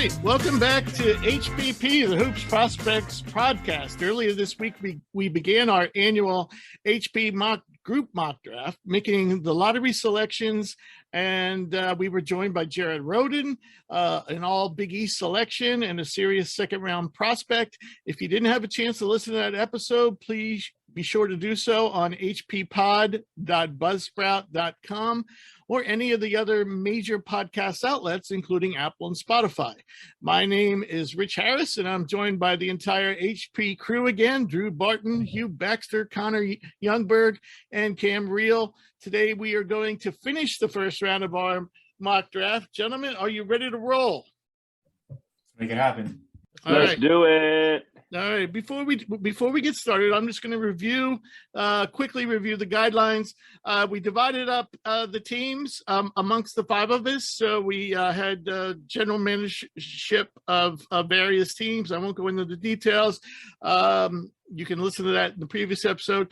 right, welcome back to HPP, the Hoops Prospects podcast. Earlier this week, we began our annual HP group mock draft, making the lottery selections, and we were joined by Jared Roden, an all Big East selection and a serious second-round prospect. If you didn't have a chance to listen to that episode, please be sure to do so on hppod.buzzsprout.com or any of the other major podcast outlets, including Apple and Spotify. My name is Rich Harris, and I'm joined by the entire HP crew again: Drew Barton, Hugh Baxter, Connor Youngberg, and Cam Reel. Today, we are going to finish the first round of our mock draft. Gentlemen, are you ready to roll? Let's make it happen. Let's do it. All right. Before we get started, I'm just going to quickly review the guidelines. We divided up the teams amongst the five of us. So we had general managership of various teams. I won't go into the details. You can listen to that in the previous episode.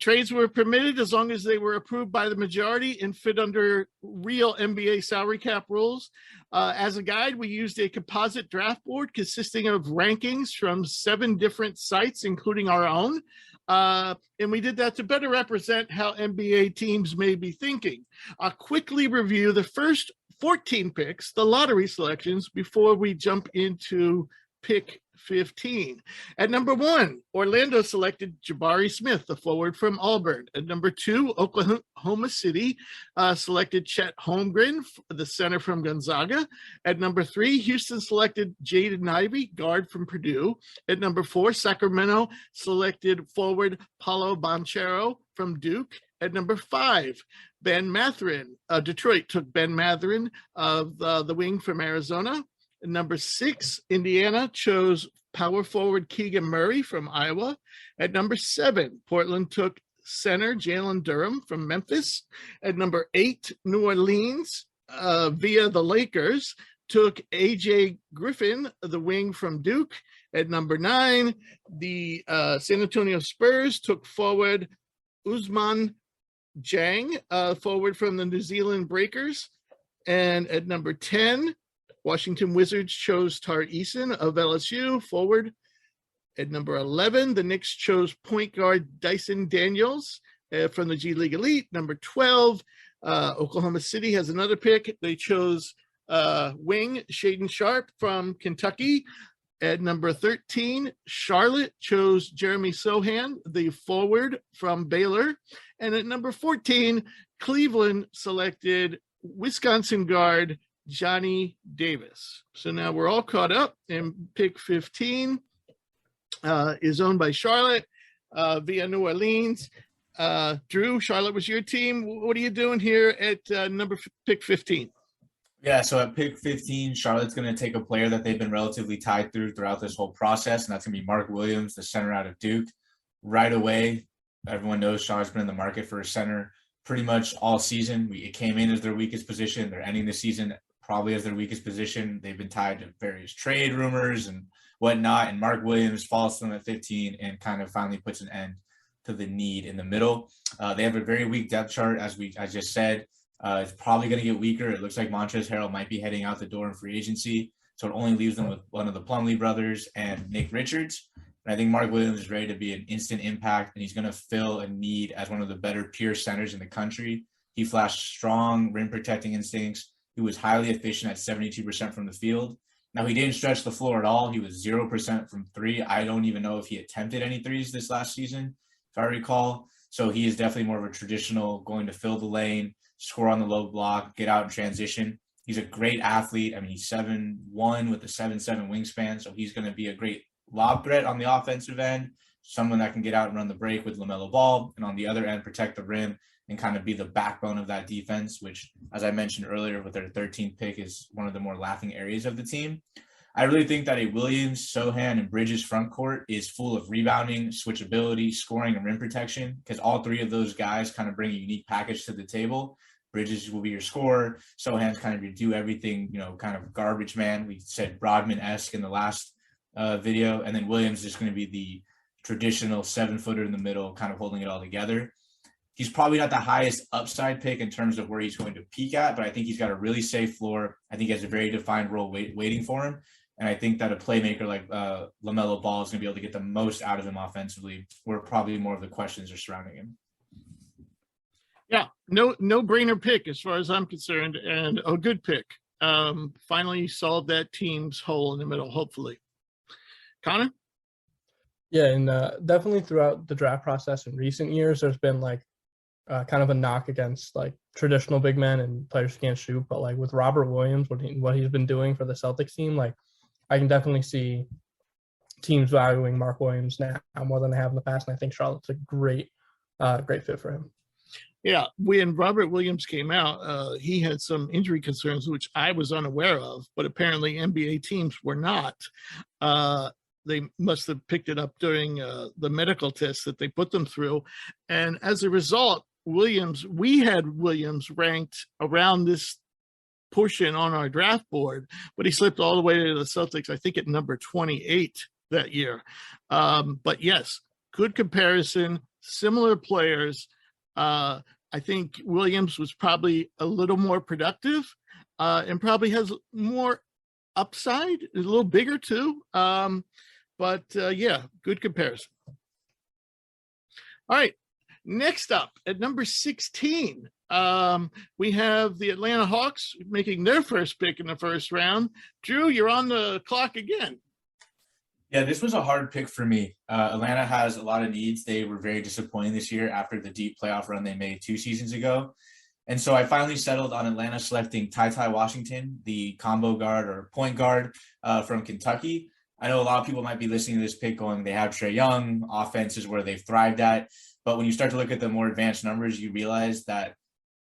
Trades were permitted as long as they were approved by the majority and fit under real NBA salary cap rules. As a guide, we used a composite draft board consisting of rankings from 7 different sites, including our own. And we did that to better represent how NBA teams may be thinking. I'll quickly review the first 14 picks, the lottery selections, before we jump into pick 15. At number 1, Orlando selected Jabari Smith, the forward from Auburn. At number 2, Oklahoma City selected Chet Holmgren, the center from Gonzaga. At number 3, Houston selected Jaden Ivey, guard from Purdue. At number 4, Sacramento selected forward Paolo Banchero from Duke. At number 5, Ben Mathurin, Detroit took Ben Mathurin of the wing from Arizona. At number 6, Indiana chose power forward Keegan Murray from Iowa. At number 7, Portland took center Jalen Durham from Memphis. At number 8, New Orleans, via the Lakers, took AJ Griffin, the wing from Duke. At number 9, the San Antonio Spurs took forward Usman Jang, forward from the New Zealand Breakers. And at number 10, Washington Wizards chose Tar Eason of LSU, forward. At number 11, the Knicks chose point guard Dyson Daniels from the G League Elite. Number 12, Oklahoma City has another pick. They chose wing Shaedon Sharpe from Kentucky. At number 13, Charlotte chose Jeremy Sohan, the forward from Baylor. And at number 14, Cleveland selected Wisconsin guard Johnny Davis. So now we're all caught up, and pick 15 is owned by Charlotte via New Orleans. Drew, Charlotte was your team. What are you doing here at pick 15? Yeah, so at pick 15, Charlotte's going to take a player that they've been relatively tied throughout this whole process, and that's going to be Mark Williams, the center out of Duke. Right away, everyone knows Charlotte's been in the market for a center pretty much all season. It came in as their weakest position. They're ending the season probably as their weakest position. They've been tied to various trade rumors and whatnot, and Mark Williams falls to them at 15 and kind of finally puts an end to the need in the middle. They have a very weak depth chart, as I just said. It's probably going to get weaker. It looks like Montrezl Harrell might be heading out the door in free agency, so it only leaves them with one of the Plumlee brothers and Nick Richards. And I think Mark Williams is ready to be an instant impact, and he's going to fill a need as one of the better pure centers in the country. He flashed strong rim protecting instincts. He was highly efficient at 72% from the field. Now, he didn't stretch the floor at all. He was 0% from 3. I don't even know if he attempted any threes this last season, if I recall. So he is definitely more of a traditional, going to fill the lane, score on the low block, get out in transition. He's a great athlete. I mean, he's 7'1" with a 7'7" wingspan, so he's going to be a great lob threat on the offensive end, someone that can get out and run the break with LaMelo Ball, and on the other end, protect the rim and kind of be the backbone of that defense, which, as I mentioned earlier, with their 13th pick is one of the more lacking areas of the team. I really think that a Williams, Sohan, and Bridges front court is full of rebounding, switchability, scoring, and rim protection, because all 3 of those guys kind of bring a unique package to the table. Bridges will be your scorer. Sohan's kind of your do everything, kind of garbage man. We said Broadman-esque in the last video. And then Williams is going to be the traditional 7-footer in the middle, kind of holding it all together. He's probably not the highest upside pick in terms of where he's going to peak at, but I think he's got a really safe floor. I think he has a very defined role waiting for him. And I think that a playmaker like LaMelo Ball is going to be able to get the most out of him offensively, where probably more of the questions are surrounding him. Yeah, no brainer pick as far as I'm concerned, and a good pick. Finally solved that team's hole in the middle, hopefully. Connor? Yeah, and definitely throughout the draft process in recent years, there's been like kind of a knock against like traditional big men and players who can't shoot. But like with Robert Williams, what he's been doing for the Celtics team, like I can definitely see teams valuing Mark Williams now more than they have in the past. And I think Charlotte's a great fit for him. Yeah, when Robert Williams came out, he had some injury concerns, which I was unaware of, but apparently NBA teams were not. They must have picked it up during the medical tests that they put them through. And as a result, we had Williams ranked around this portion on our draft board, but he slipped all the way to the Celtics, I think at number 28 that year. But yes, good comparison, similar players. I think Williams was probably a little more productive and probably has more upside, a little bigger too. But yeah, good comparison. All right, next up at number 16, we have the Atlanta Hawks making their first pick in the first round. Drew, you're on the clock again. Yeah, this was a hard pick for me. Atlanta has a lot of needs. They were very disappointing this year after the deep playoff run they made 2 seasons ago. And so I finally settled on Atlanta selecting Ty Washington, the combo guard or point guard from Kentucky. I know a lot of people might be listening to this pick going, they have Trae Young, offense is where they've thrived at. But when you start to look at the more advanced numbers, you realize that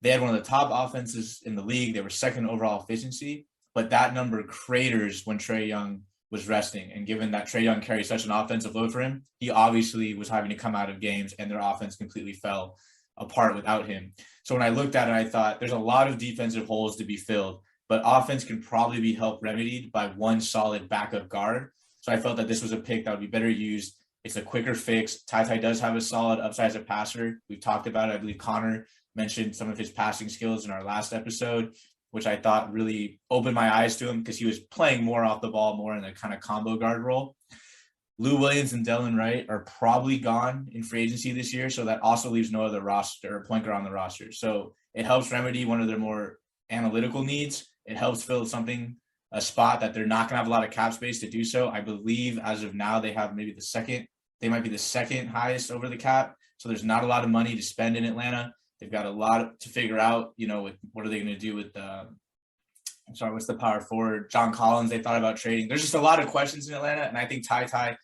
they had one of the top offenses in the league. They were second overall efficiency, but that number craters when Trae Young was resting. And given that Trae Young carries such an offensive load for him, he obviously was having to come out of games and their offense completely fell apart without him. So when I looked at it, I thought there's a lot of defensive holes to be filled, but offense can probably be helped remedied by one solid backup guard. So I felt that this was a pick that would be better used. It's a quicker fix. Ty does have a solid upside as a passer. We've talked about it. I believe Connor mentioned some of his passing skills in our last episode, which I thought really opened my eyes to him because he was playing more off the ball, more in the kind of combo guard role. Lou Williams and Delon Wright are probably gone in free agency this year, so that also leaves no other roster or point guard on the roster. So it helps remedy one of their more analytical needs. It helps fill a spot that they're not going to have a lot of cap space to do so. I believe as of now, they have maybe they might be the second highest over the cap. So there's not a lot of money to spend in Atlanta. They've got a lot to figure out, with what are they going to do with what's the power forward? John Collins, they thought about trading. There's just a lot of questions in Atlanta, and I think Ty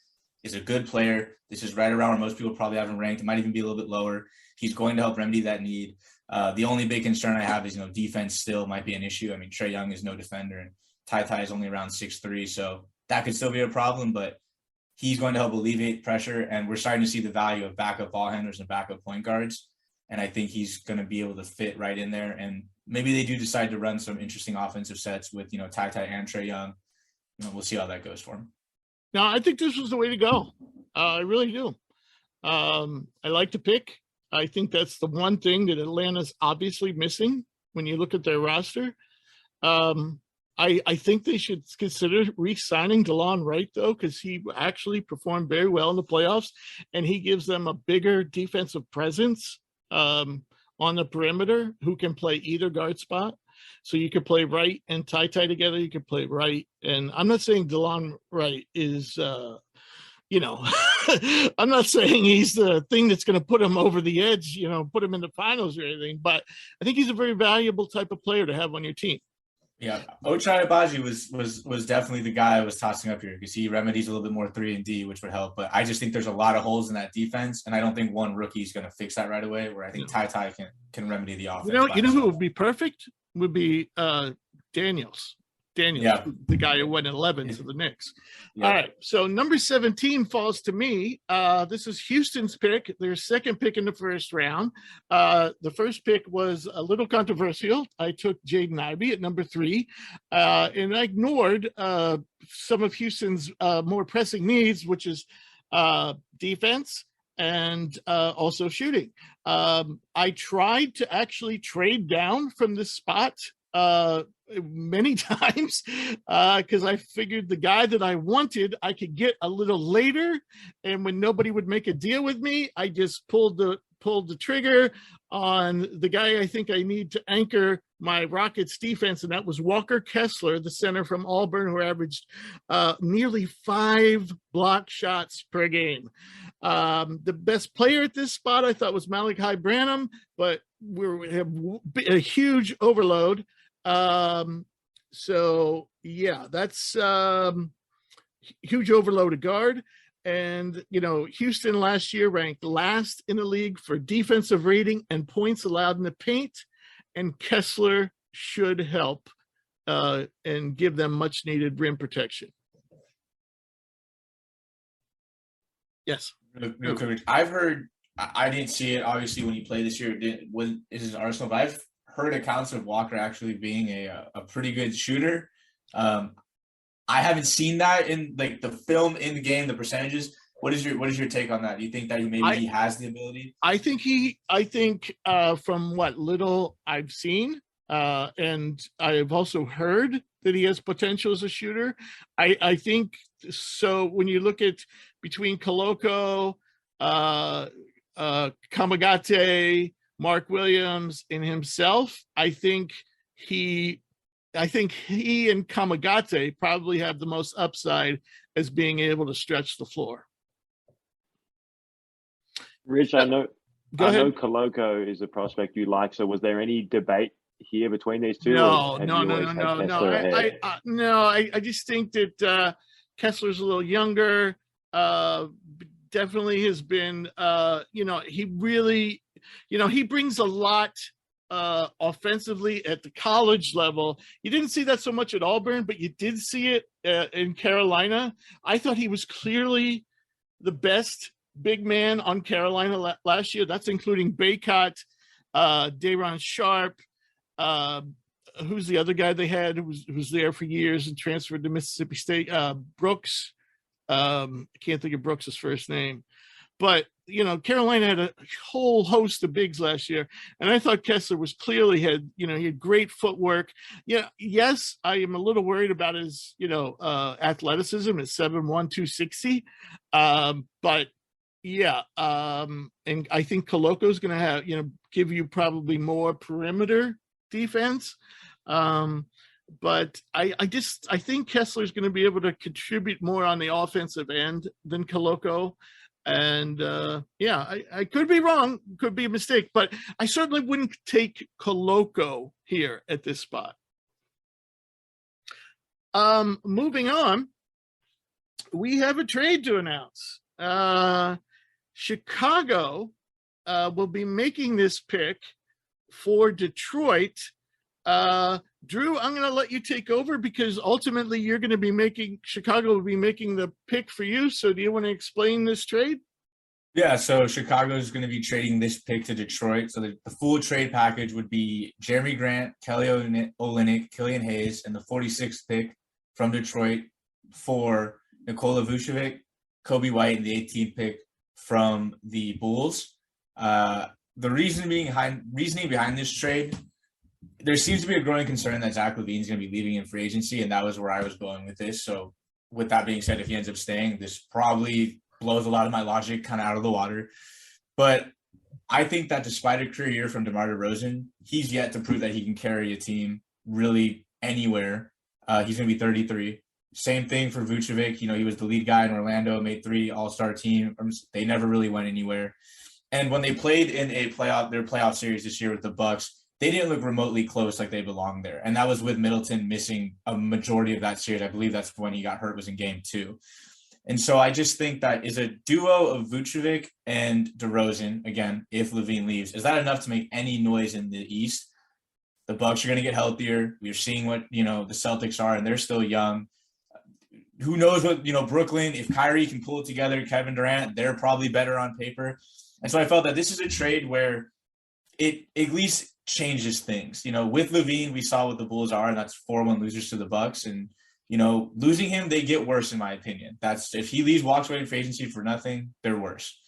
is a good player. This is right around where most people probably have him ranked. It might even be a little bit lower. He's going to help remedy that need. The only big concern I have is, defense still might be an issue. I mean, Trae Young is no defender, and Ty is only around 6'3", so that could still be a problem, but he's going to help alleviate pressure, and we're starting to see the value of backup ball handlers and backup point guards, and I think he's going to be able to fit right in there, and maybe they do decide to run some interesting offensive sets with, Ty and Trae Young. We'll see how that goes for him. No, I think this was the way to go. I really do. I like the pick. I think that's the one thing that Atlanta's obviously missing when you look at their roster. I think they should consider re-signing Delon Wright, though, because he actually performed very well in the playoffs, and he gives them a bigger defensive presence on the perimeter who can play either guard spot. So you could play Wright and Ty together. You could play Wright. And I'm not saying Delon Wright is, I'm not saying he's the thing that's going to put him over the edge, put him in the finals or anything, but I think he's a very valuable type of player to have on your team. Yeah, Ochai Agbaji was definitely the guy I was tossing up here because he remedies a little bit more 3-and-D, which would help. But I just think there's a lot of holes in that defense, and I don't think one rookie is going to fix that right away. Where I think Ty can remedy the offense. You know who would be perfect would be Daniels. Yeah. The guy who went 11 to the Knicks. Yeah. All right, so number 17 falls to me. This is Houston's pick, their second pick in the first round. The first pick was a little controversial. I took Jaden Ivey at number 3, and I ignored some of Houston's more pressing needs, which is defense and also shooting. I tried to actually trade down from this spot many times because I figured the guy that I wanted I could get a little later, and when nobody would make a deal with me, I just pulled the trigger on the guy I think I need to anchor my Rockets defense, and that was Walker Kessler, the center from Auburn, who averaged nearly 5 block shots per game. The best player at this spot I thought was Malachi Branham, but we have a huge overload. So yeah, that's huge overload of guard. And, Houston last year ranked last in the league for defensive rating and points allowed in the paint. And Kessler should help and give them much needed rim protection. Yes. Real quick, I've heard, I didn't see it obviously when he played this year. Is his Arsenal, but I've heard accounts of Walker actually being a pretty good shooter. I haven't seen that in like the film in the game, the percentages. What is your take on that? Do you think that he has the ability? I think from what little I've seen, and I've also heard that he has potential as a shooter. I think so. When you look at between Koloko, Kamagate, Mark Williams, and himself, I think he and Kamagate probably have the most upside as being able to stretch the floor. Rich, I know ahead. Koloko is a prospect you like. So was there any debate here between these two? No. I just think that Kessler's a little younger. Definitely has been, he really, he brings a lot offensively at the college level. You didn't see that so much at Auburn, but you did see it in Carolina. I thought he was clearly the best big man on Carolina last year. That's including Baycott, Day'Ron Sharp. Who's the other guy they had who was there for years and transferred to Mississippi State? Brooks. I can't think of Brooks's first name. But, Carolina had a whole host of bigs last year. And I thought Kessler was clearly he had great footwork. Yeah. Yes, I am a little worried about his, athleticism at 7'1", 260. But yeah. And I think Koloko is going to have, give you probably more perimeter defense. But I think Kessler is going to be able to contribute more on the offensive end than Koloko. And I could be wrong, could be a mistake, but I certainly wouldn't take Koloko here at this spot. Moving on, we have a trade to announce. Chicago will be making this pick for Detroit. Drew, I'm going to let you take over because ultimately you're going to be Chicago will be making the pick for you. So do you want to explain this trade? Yeah, so Chicago is going to be trading this pick to Detroit. So the full trade package would be Jeremy Grant, Kelly Olynyk, Killian Hayes, and the 46th pick from Detroit for Nikola Vucevic, Kobe White, and the 18th pick from the Bulls. The reasoning behind this trade, there seems to be a growing concern that Zach LaVine is going to be leaving in free agency, and that was where I was going with this. So with that being said, if he ends up staying, this probably blows a lot of my logic kind of out of the water. But I think that despite a career year from DeMar DeRozan, he's yet to prove that he can carry a team really anywhere. He's going to be 33. Same thing for Vucevic. He was the lead guy in Orlando, made 3 all-star team. They never really went anywhere. And when they played in their playoff series this year with the Bucks, they didn't look remotely close like they belonged there. And that was with Middleton missing a majority of that series. I believe that's when he got hurt, was in game 2. And so I just think that is a duo of Vucevic and DeRozan, again, if LaVine leaves, is that enough to make any noise in the East? The Bucks are going to get healthier. We're seeing what, the Celtics are, and they're still young. Who knows what, Brooklyn, if Kyrie can pull it together, Kevin Durant, they're probably better on paper. And so I felt that this is a trade where it at least changes things. With LaVine, we saw what the Bulls are, and that's 4-1 losers to the Bucks. And, losing him, they get worse, in my opinion. That's if he leaves, walks away in free agency for nothing, they're worse.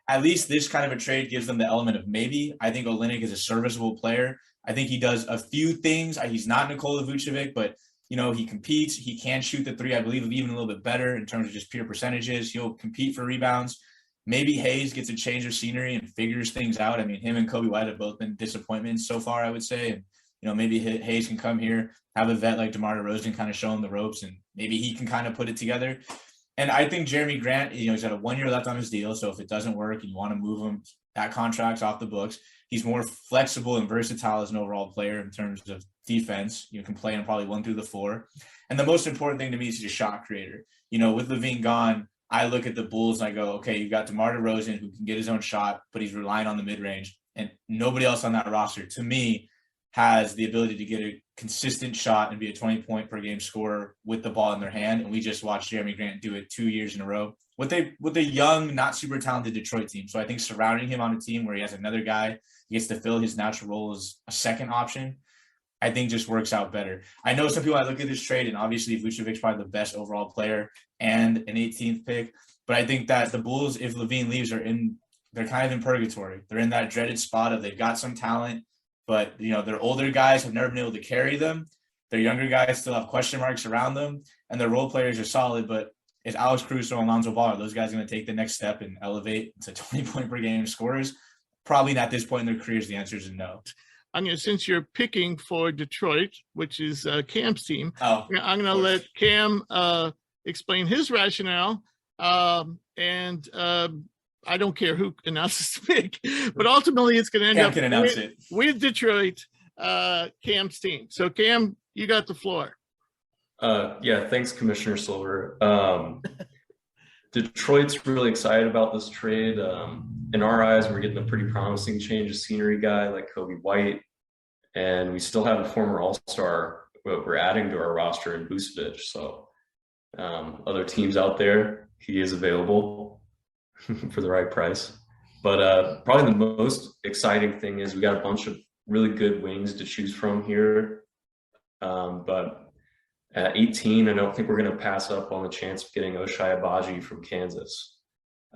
at least this kind of a trade gives them the element of maybe. I think Olynyk is a serviceable player. I think he does a few things. He's not Nikola Vucevic, but he competes. He can shoot the three, I believe, even a little bit better in terms of just pure percentages. He'll compete for rebounds. Maybe Hayes gets a change of scenery and figures things out. I mean, him and Kobe White have both been disappointments so far, I would say. And, maybe Hayes can come here, have a vet like DeMar DeRozan kind of show him the ropes, and maybe he can kind of put it together. And I think Jeremy Grant, he's got a 1 year left on his deal. So if it doesn't work and you want to move him, that contract's off the books. He's more flexible and versatile as an overall player in terms of defense. You can play him probably 1 through the 4. And the most important thing to me is he's a shot creator. With LaVine gone, I look at the Bulls and I go, okay, you've got DeMar DeRozan who can get his own shot, but he's relying on the mid-range. And nobody else on that roster, to me, has the ability to get a consistent shot and be a 20-point per game scorer with the ball in their hand. And we just watched Jeremy Grant do it 2 years in a row with a young, not super talented Detroit team. So I think surrounding him on a team where he has another guy, he gets to fill his natural role as a second option, I think just works out better. I know some people, I look at this trade, and obviously Vucevic's probably the best overall player and an 18th pick. But I think that the Bulls, if LaVine leaves, they're kind of in purgatory. They're in that dreaded spot of they've got some talent, but their older guys have never been able to carry them. Their younger guys still have question marks around them, and their role players are solid. But is Alex Caruso and Lonzo Ball, are those guys going to take the next step and elevate to 20-point per game scorers? Probably not at this point in their careers. The answer is no. Since you're picking for Detroit, which is Cam's team, I'm going to let Cam explain his rationale. I don't care who announces the pick, but ultimately it's going to end up with Detroit, Cam's team. So Cam, you got the floor. Yeah, thanks, Commissioner Silver. Detroit's really excited about this trade. In our eyes, we're getting a pretty promising change of scenery guy like Kobe White, and we still have a former All-Star but we're adding to our roster in Vucevic. So other teams out there, he is available for the right price. But probably the most exciting thing is we got a bunch of really good wings to choose from here. But at 18, I don't think we're going to pass up on the chance of getting Ochai Agbaji from Kansas.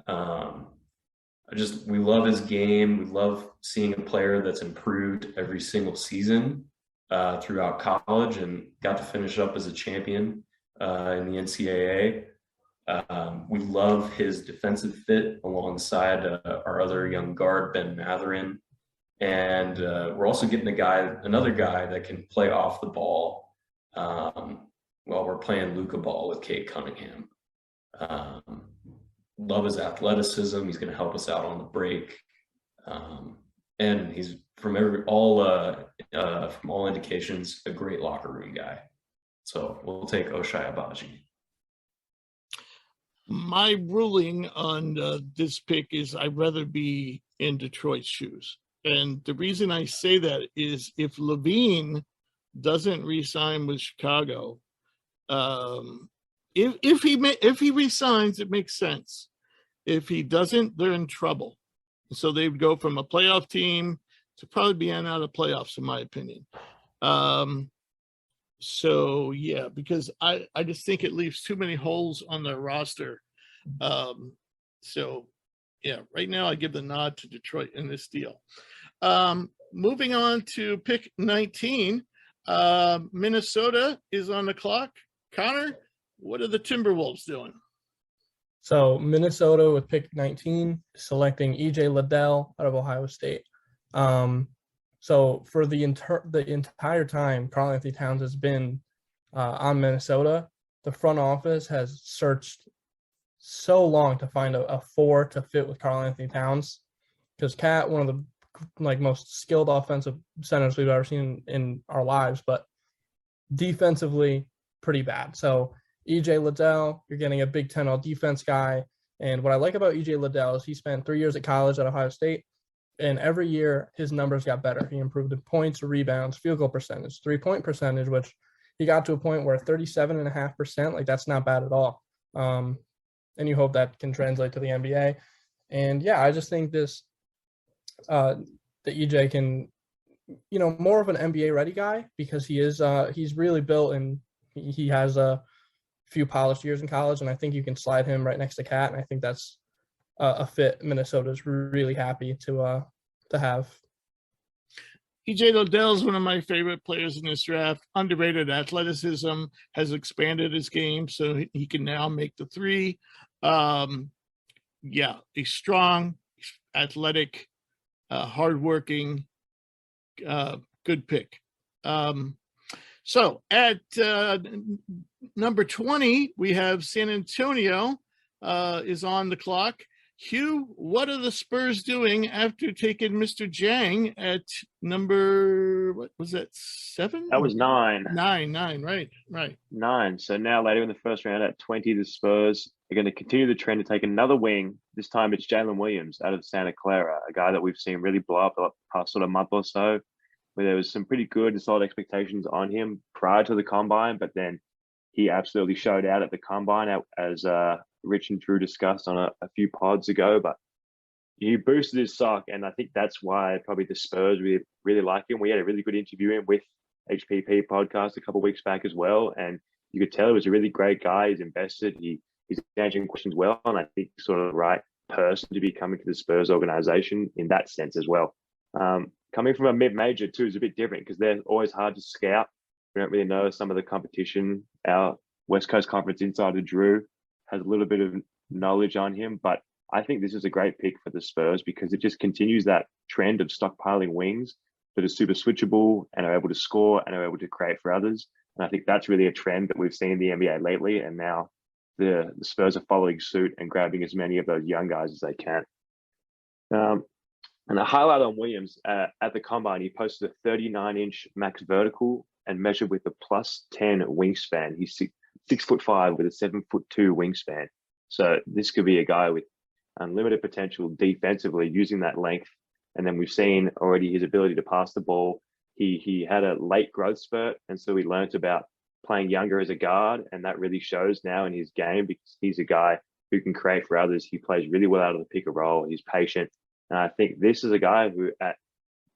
We love his game. We love seeing a player that's improved every single season throughout college and got to finish up as a champion in the NCAA. We love his defensive fit alongside our other young guard, Ben Mathurin. And we're also getting another guy that can play off the ball while we're playing Luka ball with Cade Cunningham. Love his athleticism. He's going to help us out on the break. And he's from all indications, a great locker room guy. So we'll take Ochai Agbaji. My ruling on this pick is I'd rather be in Detroit's shoes. And the reason I say that is if LaVine doesn't re-sign with Chicago, if he resigns, it makes sense. If he doesn't, they're in trouble. So they would go from a playoff team to probably being out of playoffs, in my opinion. So yeah, because I just think it leaves too many holes on their roster. So yeah, right now I give the nod to Detroit in this deal. Moving on to pick 19, Minnesota is on the clock. Connor, what are the Timberwolves doing? So Minnesota with pick 19, selecting EJ Liddell out of Ohio State. So for the entire time Karl-Anthony Towns has been on Minnesota, the front office has searched so long to find a four to fit with Karl-Anthony Towns, because Cat, one of the most skilled offensive centers we've ever seen in our lives, but defensively pretty bad. So EJ Liddell, you're getting a Big Ten all-defense guy. And what I like about EJ Liddell is he spent 3 years at college at Ohio State, and every year his numbers got better. He improved in points, rebounds, field goal percentage, three-point percentage, which he got to a point where 37.5%, that's not bad at all. And you hope that can translate to the NBA. And yeah, I just think this, that EJ can, more of an NBA ready guy, because he's really built and he has a few polished years in college, and I think you can slide him right next to Cat, and I think that's a fit Minnesota's really happy to have. EJ Liddell is one of my favorite players in this draft. Underrated athleticism, has expanded his game, so he can now make the three. He's strong, athletic, hardworking, good pick. So at number 20, we have San Antonio is on the clock. Hugh, what are the Spurs doing after taking Mr. Jang at number, what was that, 7? That was 9. 9, right. 9. So now later in the first round at 20, the Spurs are going to continue the trend to take another wing. This time it's Jalen Williams out of Santa Clara, a guy that we've seen really blow up the past sort of month or so, where there was some pretty good and solid expectations on him prior to the combine, but then he absolutely showed out at the combine, as Rich and Drew discussed on a few pods ago. But he boosted his stock, and I think that's why probably the Spurs really like him. We had a really good interview with HPP podcast a couple of weeks back as well, and you could tell he was a really great guy. He's invested. He's answering questions well, and I think sort of the right person to be coming to the Spurs organization in that sense as well. Coming from a mid-major too is a bit different because they're always hard to scout. We don't really know some of the competition. Our West Coast Conference insider Drew has a little bit of knowledge on him, but I think this is a great pick for the Spurs because it just continues that trend of stockpiling wings that are super switchable and are able to score and are able to create for others. And I think that's really a trend that we've seen in the NBA lately. And now the Spurs are following suit and grabbing as many of those young guys as they can. And a highlight on Williams, at the combine, he posted a 39-inch max vertical and measured with a +10 wingspan. He's 6'5" with a 7'2" wingspan. So this could be a guy with unlimited potential defensively using that length. And then we've seen already his ability to pass the ball. He had a late growth spurt, and so we learned about playing younger as a guard, and that really shows now in his game because he's a guy who can create for others. He plays really well out of the pick and roll. He's patient. And I think this is a guy who at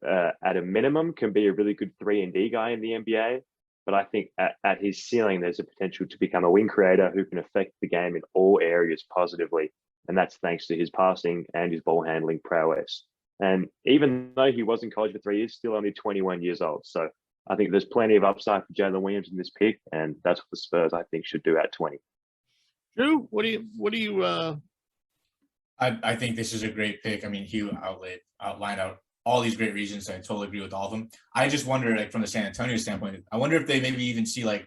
a minimum can be a really good 3-and-D guy in the NBA. But I think at his ceiling, there's a potential to become a wing creator who can affect the game in all areas positively. And that's thanks to his passing and his ball handling prowess. And even though he was in college for 3 years, still only 21 years old. So I think there's plenty of upside for Jalen Williams in this pick. And that's what the Spurs, I think, should do at 20. Drew, what do you I think this is a great pick. I mean, Hugh outlined out all these great reasons. I totally agree with all of them. I just wonder, like, from the San Antonio standpoint, I wonder if they maybe even see, like,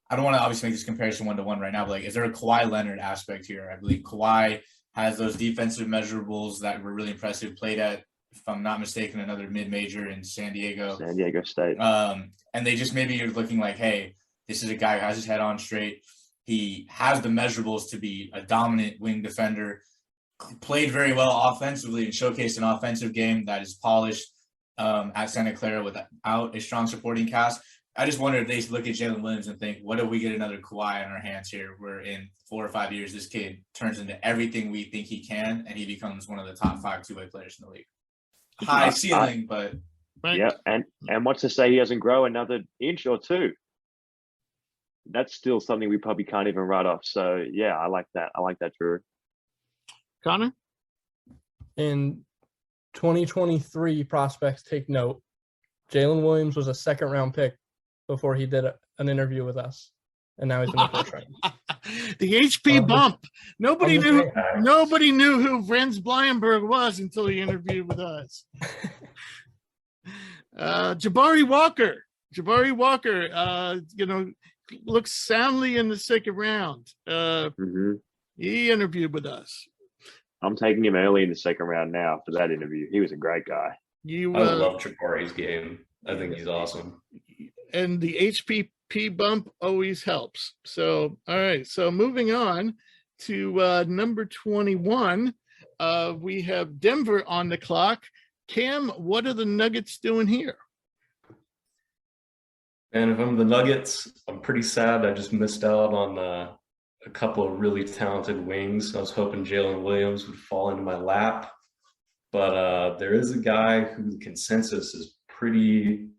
I don't want to obviously make this comparison 1-to-1 right now, but like, is there a Kawhi Leonard aspect here? I believe Kawhi has those defensive measurables that were really impressive, played at, if I'm not mistaken, another mid-major in San Diego State. And they just maybe are looking like, hey, this is a guy who has his head on straight. He has the measurables to be a dominant wing defender, played very well offensively and showcased an offensive game that is polished at Santa Clara without a strong supporting cast. I just wonder if they look at Jalen Williams and think, what if we get another Kawhi on our hands here, where in 4 or 5 years, this kid turns into everything we think he can, and he becomes one of the top 5 two-way players in the league. High ceiling, but... right? Yeah, and what's to say he doesn't grow another inch or two? That's still something we probably can't even write off. So, yeah, I like that. I like that, Drew. Connor? In 2023, prospects take note. Jalen Williams was a second-round pick before he did an interview with us, and now he's in the first round. The HP bump. Nobody knew who Vrenz Blyenberg was until he interviewed with us. Jabari Walker, looks soundly in the second round. He interviewed with us. I'm taking him early in the second round now for that interview. He was a great guy. I love Jabari's game. I think he's awesome. And the HPP bump always helps. So, all right. So moving on to number 21, we have Denver on the clock. Cam, what are the Nuggets doing here? And if I'm the Nuggets, I'm pretty sad. I just missed out on a couple of really talented wings. I was hoping Jalen Williams would fall into my lap. But there is a guy who the consensus is pretty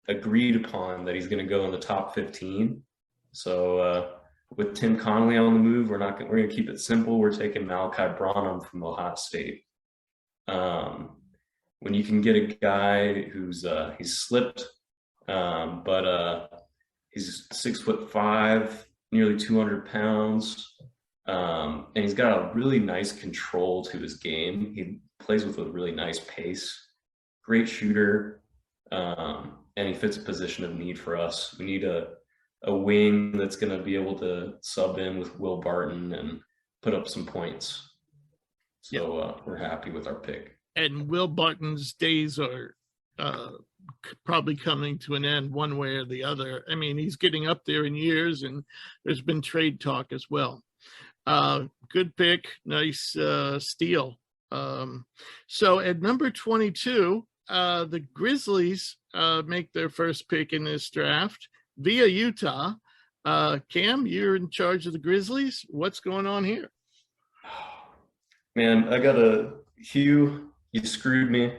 agreed upon that he's going to go in the top 15. So with Tim Connolly on the move, we're going to keep it simple. We're taking Malachi Branham from Ohio State. When you can get a guy who's he's slipped, but he's 6'5", nearly 200 pounds, and he's got a really nice control to his game. He plays with a really nice pace, great shooter, and he fits a position of need for us. We need a wing that's going to be able to sub in with Will Barton and put up some points. So we're happy with our pick. And Will Barton's days are probably coming to an end one way or the other. I mean, he's getting up there in years, and there's been trade talk as well. Good pick, nice steal. So at number 22, the Grizzlies make their first pick in this draft via Utah. Cam, you're in charge of the Grizzlies. What's going on here? Man, Hugh, you screwed me,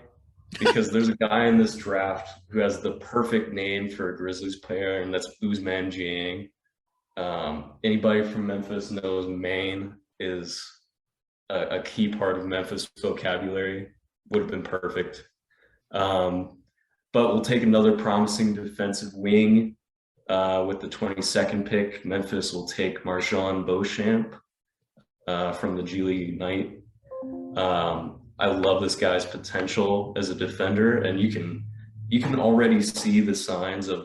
because there's a guy in this draft who has the perfect name for a Grizzlies player, and that's Ousmane Dieng. Anybody from Memphis knows Maine is a key part of Memphis vocabulary. Would have been perfect. But we'll take another promising defensive wing with the 22nd pick. Memphis will take Marshawn Beauchamp from the G League Ignite. I love this guy's potential as a defender, and you can already see the signs of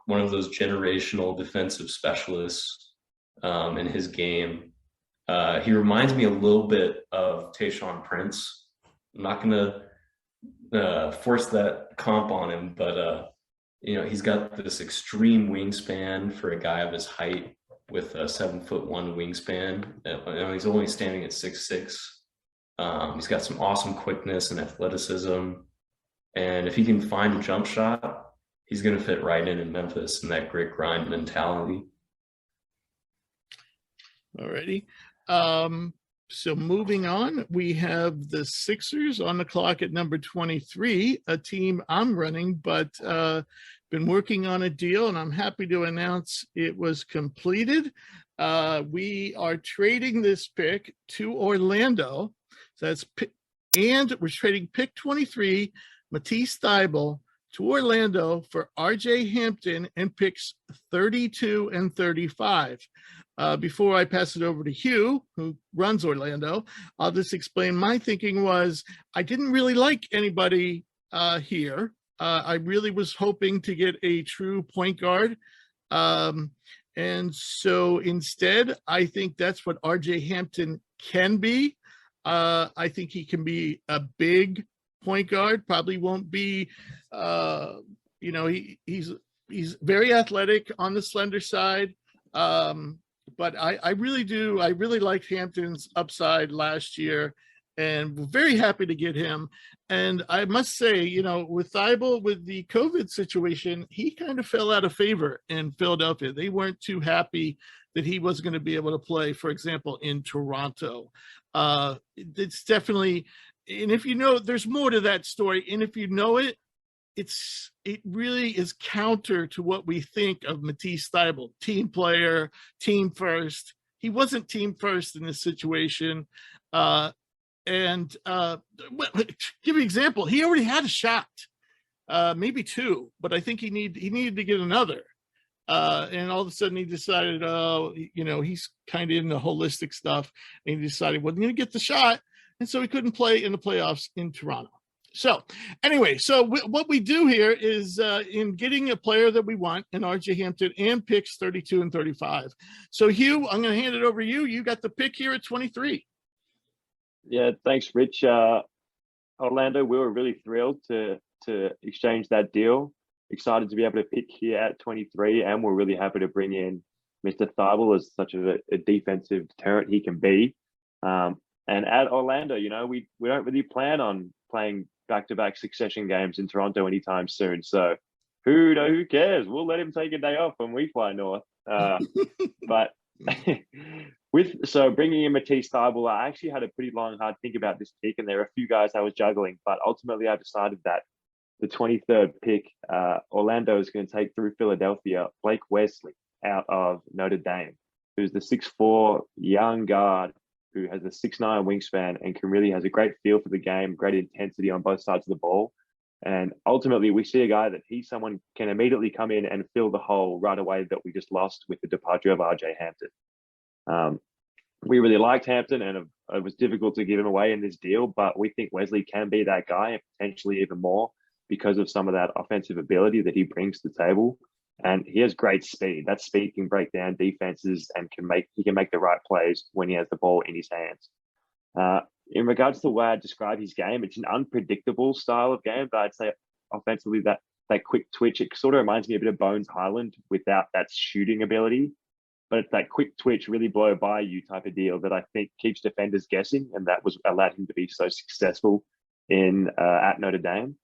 one of those generational defensive specialists in his game. He reminds me a little bit of Tayshaun Prince. I'm not going to force that comp on him, but he's got this extreme wingspan for a guy of his height, with a 7'1" wingspan. He's only standing at 6'6". He's got some awesome quickness and athleticism, and if he can find a jump shot, he's going to fit right in Memphis and that grit grind mentality. Alrighty. So moving on, we have the Sixers on the clock at number 23, a team I'm running, but been working on a deal, and I'm happy to announce it was completed. We are trading this pick to Orlando. So and we're trading pick 23, Matisse Thybulle, to Orlando for RJ Hampton and picks 32 and 35. Before I pass it over to Hugh, who runs Orlando, I'll just explain my thinking was I didn't really like anybody here. I really was hoping to get a true point guard. And so instead, I think that's what RJ Hampton can be. I think he can be a big point guard, probably won't be, he's very athletic on the slender side. But I really liked Hampton's upside last year, and we're very happy to get him. And I must say, with Thybulle, with the COVID situation, he kind of fell out of favor in Philadelphia. They weren't too happy that he was going to be able to play, for example, in Toronto. It's definitely, and if you know, there's more to that story. And if you know it, it really is counter to what we think of Matisse Thybulle, team player, team first. He wasn't team first in this situation. Give you an example. He already had a shot, maybe two, but I think he needed to get another. And all of a sudden he decided, he's kind of in the holistic stuff, and he decided wasn't going to get the shot, and so he couldn't play in the playoffs in Toronto. So anyway, what we do here is in getting a player that we want in RJ Hampton and picks 32 and 35. So Hugh, I'm going to hand it over to you. You got the pick here at 23. Yeah, thanks, Rich. Orlando, we were really thrilled to exchange that deal. Excited to be able to pick here at 23, and we're really happy to bring in Mr. Thybulle as such a defensive deterrent he can be. And at Orlando, we don't really plan on playing back-to-back succession games in Toronto anytime soon. So who cares? We'll let him take a day off when we fly north. But so bringing in Matisse Thybulle, I actually had a pretty long, hard think about this pick, and there are a few guys I was juggling, but ultimately I decided that the 23rd pick, Orlando is going to take through Philadelphia, Blake Wesley out of Notre Dame. who's the 6'4" young guard who has a 6'9" wingspan and has a great feel for the game, great intensity on both sides of the ball. And ultimately, we see a guy that someone can immediately come in and fill the hole right away that we just lost with the departure of RJ Hampton. We really liked Hampton, and it was difficult to give him away in this deal, but we think Wesley can be that guy, and potentially even more, because of some of that offensive ability that he brings to the table. And he has great speed. That speed can break down defenses and he can make the right plays when he has the ball in his hands. In regards to the way I describe his game, it's an unpredictable style of game, but I'd say offensively that quick twitch, it sort of reminds me a bit of Bones Highland without that shooting ability. But it's that quick twitch, really blow by you type of deal that I think keeps defenders guessing, and that was allowed him to be so successful at Notre Dame.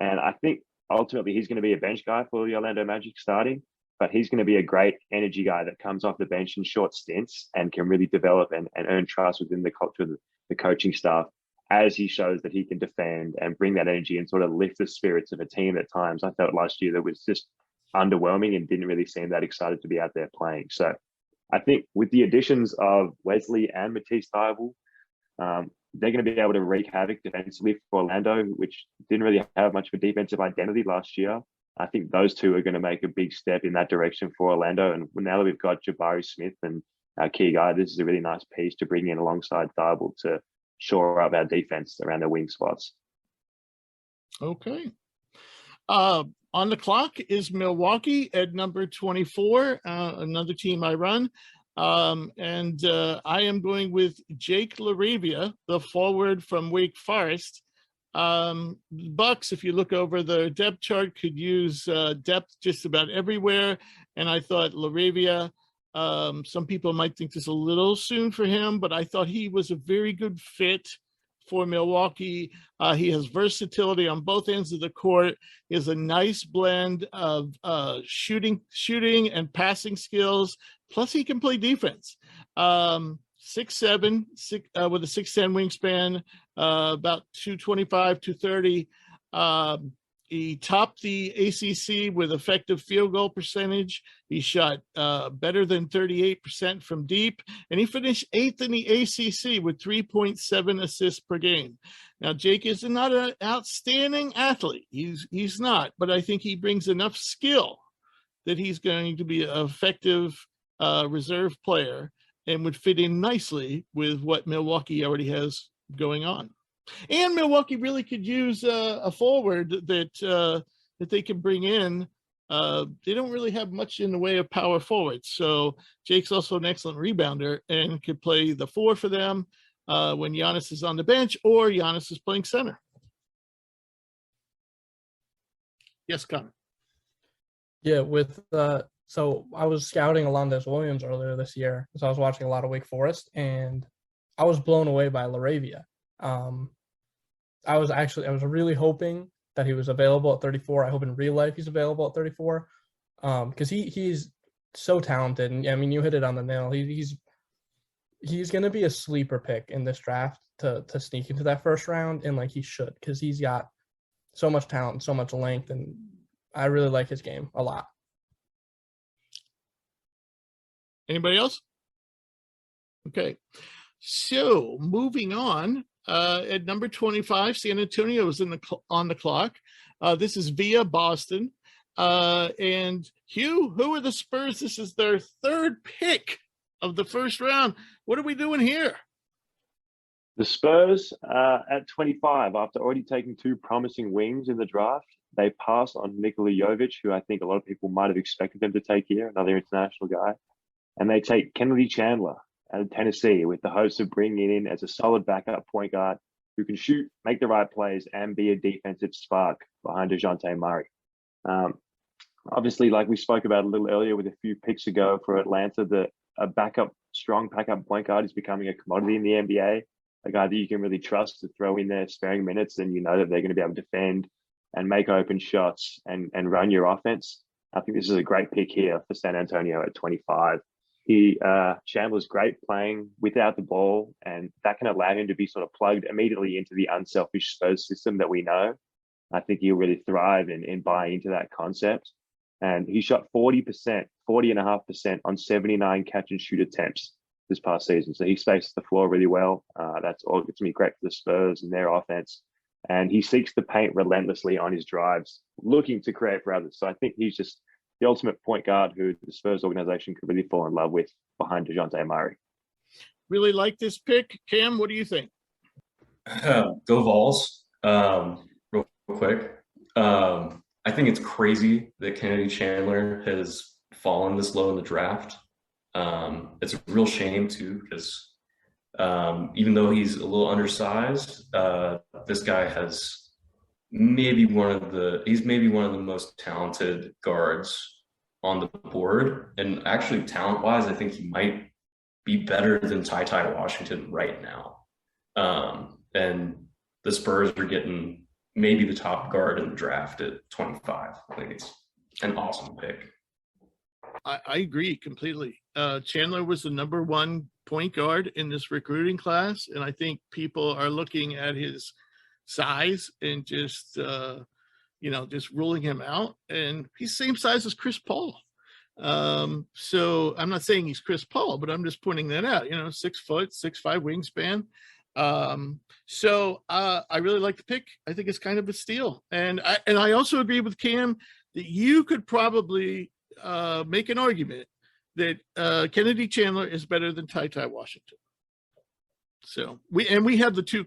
And I think ultimately he's going to be a bench guy for the Orlando Magic starting, but he's going to be a great energy guy that comes off the bench in short stints and can really develop and earn trust within the culture of the coaching staff as he shows that he can defend and bring that energy and sort of lift the spirits of a team at times. I felt last year that was just underwhelming and didn't really seem that excited to be out there playing. So I think with the additions of Wesley and Matisse Thybulle, they're going to be able to wreak havoc defensively for Orlando, which didn't really have much of a defensive identity last year. I think those two are going to make a big step in that direction for Orlando. And now that we've got Jabari Smith and our key guy, this is a really nice piece to bring in alongside Thybulle to shore up our defense around the wing spots. Okay. On the clock is Milwaukee at number 24, another team I run. And I am going with Jake LaRavia, the forward from Wake Forest. Bucks, if you look over the depth chart, could use depth just about everywhere. And I thought LaRavia, some people might think this is a little soon for him, but I thought he was a very good fit for Milwaukee. He has versatility on both ends of the court. He has a nice blend of shooting and passing skills. Plus, he can play defense. 6'7", with a 6'10" wingspan, about 225, 230. He topped the ACC with effective field goal percentage. He shot better than 38% from deep, and he finished 8th in the ACC with 3.7 assists per game. Now, Jake is not an outstanding athlete. He's not, but I think he brings enough skill that he's going to be an effective reserve player and would fit in nicely with what Milwaukee already has going on. And Milwaukee really could use a forward that they can bring in. They don't really have much in the way of power forwards. So Jake's also an excellent rebounder and could play the 4 for them when Giannis is on the bench or Giannis is playing center. Yes, Connor. Yeah, so I was scouting Alondes Williams earlier this year, so I was watching a lot of Wake Forest, and I was blown away by LaRavia. I was really hoping that he was available at 34. I hope in real life he's available at 34, because he's so talented. And I mean, you hit it on the nail. He's going to be a sleeper pick in this draft to sneak into that first round, and like he should, because he's got so much talent and so much length, and I really like his game a lot. Anybody else? Okay, so moving on. At number 25, San Antonio is on the clock. This is via Boston. And Hugh, who are the Spurs? This is their 3rd pick of the first round. What are we doing here? The Spurs at 25, after already taking 2 promising wings in the draft, they pass on Nikola Jovic, who I think a lot of people might have expected them to take here, another international guy. And they take Kennedy Chandler out of Tennessee with the hopes of bringing in as a solid backup point guard who can shoot, make the right plays, and be a defensive spark behind DeJounte Murray. Obviously, like we spoke about a little earlier with a few picks ago for Atlanta, a strong backup point guard is becoming a commodity in the NBA, a guy that you can really trust to throw in there sparing minutes, and you know that they're going to be able to defend and make open shots and run your offense. I think this is a great pick here for San Antonio at 25. Chandler's great playing without the ball, and that can allow him to be sort of plugged immediately into the unselfish Spurs system that we know. I think he'll really thrive and buy into that concept. And he shot 40%, 40.5% on 79 catch and shoot attempts this past season. So he spaces the floor really well. That's all going to be great for the Spurs and their offense. And he seeks the paint relentlessly on his drives, looking to create for others. So I think he's just the ultimate point guard who the Spurs organization could really fall in love with behind DeJounte Murray. Really like this pick. Cam, what do you think? Go Vols. Real quick. I think it's crazy that Kennedy Chandler has fallen this low in the draft. It's a real shame too, because even though he's a little undersized, this guy has maybe one of the most talented guards on the board. And actually, talent-wise, I think he might be better than Ty Washington right now. And the Spurs are getting maybe the top guard in the draft at 25. I think it's an awesome pick. I agree completely. Chandler was the number one point guard in this recruiting class, and I think people are looking at his size and just just ruling him out. And he's the same size as Chris Paul. So I'm not saying he's Chris Paul, but I'm just pointing that out. 6 foot, 6'5" wingspan. So I really like the pick. I think it's kind of a steal. And I also agree with Cam that you could probably make an argument that Kennedy Chandler is better than Ty Washington. So we have the two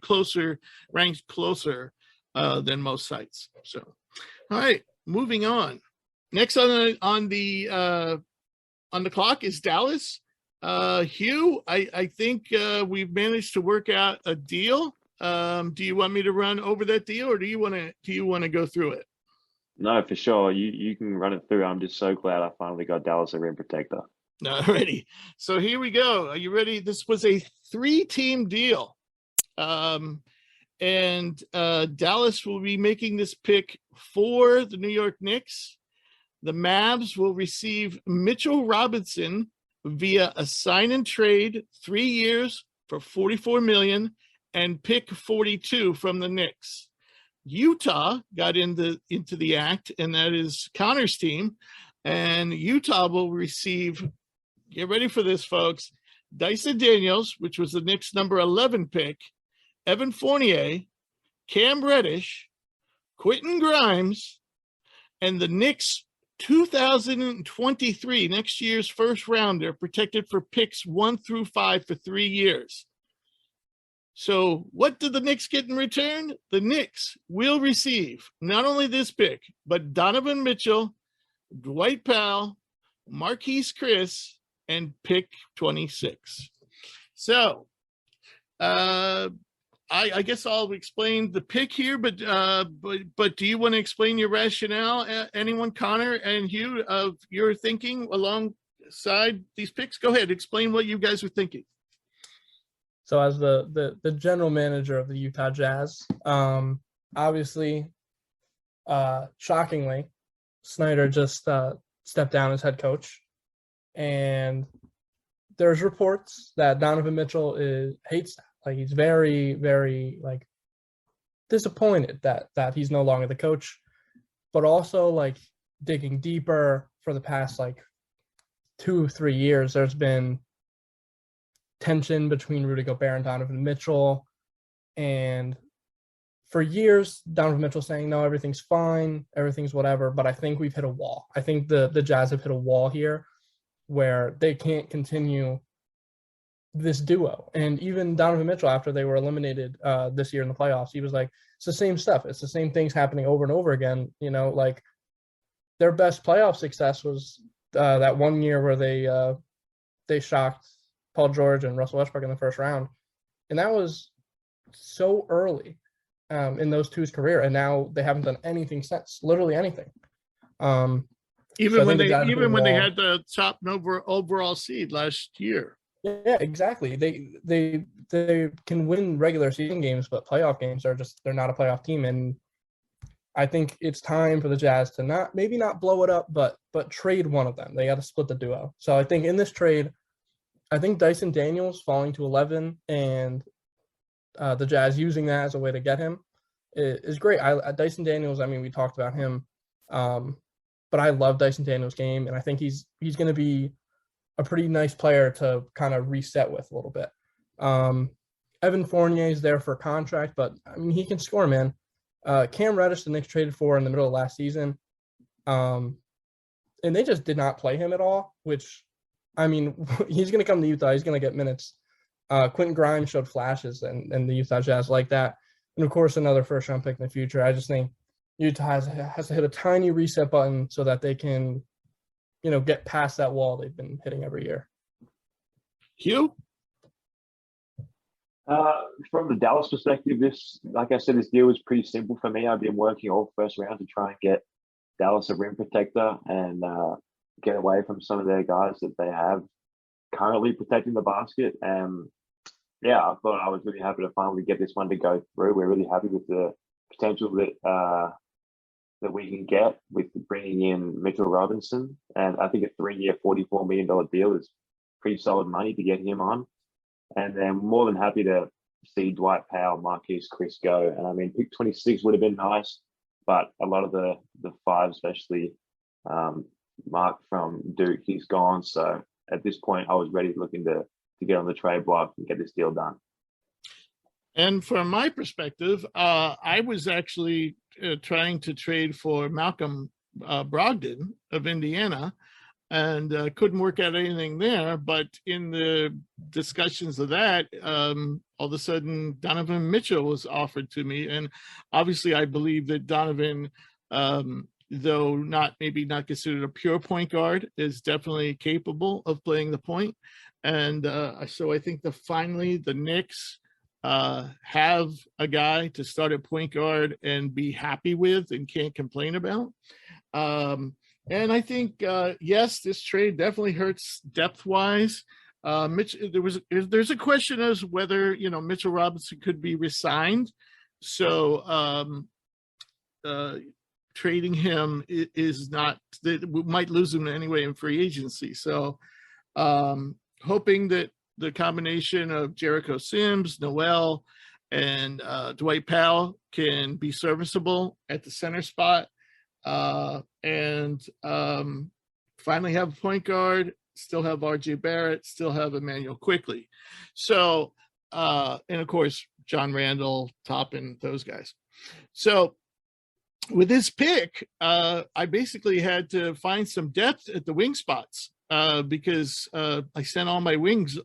ranked closer than most sites. So, all right, moving on. Next on the clock is Dallas. Hugh, I think we've managed to work out a deal. Do you want me to run over that deal, or do you want to go through it? No, for sure. You can run it through. I'm just so glad I finally got Dallas a rim protector. Alrighty. So here we go. Are you ready? This was a 3-team deal. And Dallas will be making this pick for the New York Knicks. The Mavs will receive Mitchell Robinson via a sign and trade, 3 years for $44 million, and pick 42 from the Knicks. Utah got into the act, and that is Connor's team. And Utah will receive, get ready for this, folks, Dyson Daniels, which was the Knicks' number 11 pick, Evan Fournier, Cam Reddish, Quentin Grimes, and the Knicks' 2023, next year's first rounder, protected for picks 1 through 5 for 3 years. So what did the Knicks get in return? The Knicks will receive not only this pick, but Donovan Mitchell, Dwight Powell, Marquise Chris, and pick 26. So I guess I'll explain the pick here, but do you want to explain your rationale? Anyone, Connor and Hugh, of your thinking alongside these picks? Go ahead, explain what you guys are thinking. So as the general manager of the Utah Jazz, obviously, shockingly, Snyder just stepped down as head coach, and there's reports that Donovan Mitchell hates that. Like, he's very, very disappointed that he's no longer the coach, but also digging deeper for the past 2-3 years, there's been tension between Rudy Gobert and Donovan Mitchell. And for years, Donovan Mitchell saying, no, everything's fine, everything's whatever. But I think we've hit a wall. I think the Jazz have hit a wall here where they can't continue this duo. And even Donovan Mitchell, after they were eliminated this year in the playoffs, he was like, it's the same stuff. It's the same things happening over and over again. Their best playoff success was that one year where they shocked Paul George and Russell Westbrook in the first round. And that was so early in those two's career. And now they haven't done anything since, literally anything. Even when they had the top overall seed last year. Yeah, exactly. They can win regular season games, but playoff games they're not a playoff team. And I think it's time for the Jazz to maybe not blow it up, but trade one of them. They got to split the duo. So I think in this trade, I think Dyson Daniels falling to 11 and the Jazz using that as a way to get him is great. Dyson Daniels, we talked about him but I love Dyson Daniels' game, and I think he's going to be a pretty nice player to kind of reset with a little bit. Evan Fournier is there for a contract, but I mean, he can score, man. Cam Reddish, the Knicks traded for in the middle of last season. And they just did not play him at all, which, I mean, he's going to come to Utah. He's going to get minutes. Quentin Grimes showed flashes, and the Utah Jazz like that. And, of course, another first-round pick in the future. I just think Utah has to hit a tiny reset button so that they can, get past that wall they've been hitting every year. Hugh? From the Dallas perspective, like I said, this deal was pretty simple for me. I've been working all first round to try and get Dallas a rim protector and get away from some of their guys that they have currently protecting the basket. And yeah, I thought I was really happy to finally get this one to go through. We're really happy with the potential that we can get with bringing in Mitchell Robinson. And I think a 3-year, $44 million deal is pretty solid money to get him on. And then more than happy to see Dwight Powell, Marquise Chris go. And I mean, pick 26 would have been nice, but a lot of the five, especially Mark from Duke, he's gone. So at this point, I was ready looking to get on the trade block and get this deal done. And from my perspective, I was actually trying to trade for Malcolm Brogdon of Indiana, and couldn't work out anything there. But in the discussions of that, all of a sudden, Donovan Mitchell was offered to me. And obviously, I believe that Donovan, though maybe not considered a pure point guard, is definitely capable of playing the point. And so I think finally the Knicks have a guy to start at point guard and be happy with and can't complain about. And I think, yes, this trade definitely hurts depth-wise. Mitch, there's a question as whether, Mitchell Robinson could be re-signed. So trading him is not, we might lose him anyway in free agency. So hoping that the combination of Jericho Sims, Noel, and Dwight Powell can be serviceable at the center spot. And finally have a point guard, still have RJ Barrett, still have Emmanuel Quickley. So, and of course, John Randall, Toppin, those guys. So with this pick, I basically had to find some depth at the wing spots because I sent all my wings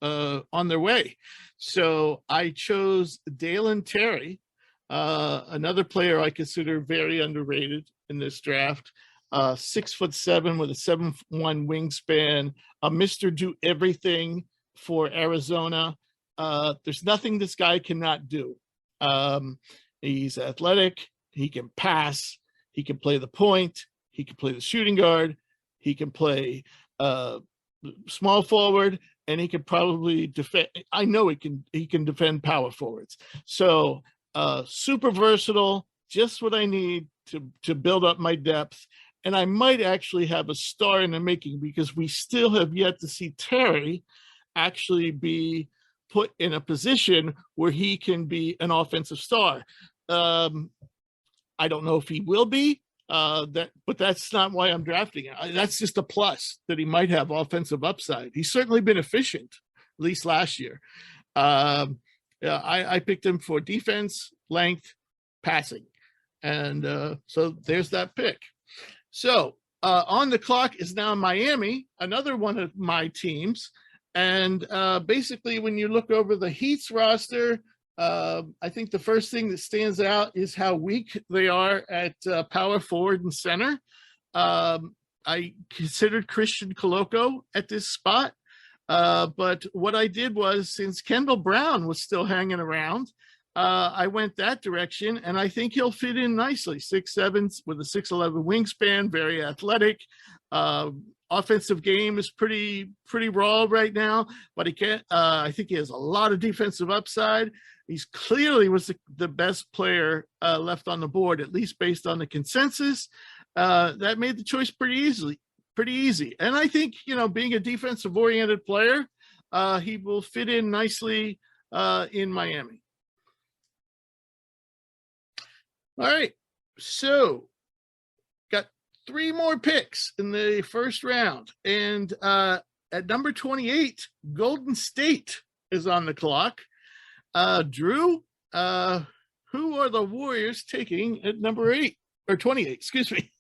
on their way. So I chose Dalen Terry, another player I consider very underrated in this draft. 6'7" with a 7'1" wingspan, a Mr. Do Everything for Arizona. There's nothing this guy cannot do. He's athletic. He can pass. He can play the point. He can play the shooting guard. He can play small forward, and he can probably defend. I know he can defend power forwards. So super versatile, just what I need to build up my depth. And I might actually have a star in the making because we still have yet to see Terry actually be put in a position where he can be an offensive star. I don't know if he will be, but that's not why I'm drafting him. That's just a plus that he might have offensive upside. He's certainly been efficient, at least last year. I picked him for defense, length, passing. And so there's that pick. So on the clock is now Miami, another one of my teams. And basically, when you look over the Heat's roster, I think the first thing that stands out is how weak they are at power forward and center. I considered Christian Coloco at this spot. But what I did was, since Kendall Brown was still hanging around, I went that direction, and I think he'll fit in nicely. 6'7" with a 6'11" wingspan, very athletic. Offensive game is pretty raw right now, but he can't. I think he has a lot of defensive upside. He's clearly was the best player left on the board, at least based on the consensus. That made the choice pretty easy. And I think, being a defensive-oriented player, he will fit in nicely in Miami. All right, so got three more picks in the first round. And at number 28, Golden State is on the clock. Drew, who are the Warriors taking at number 8 or 28? Excuse me.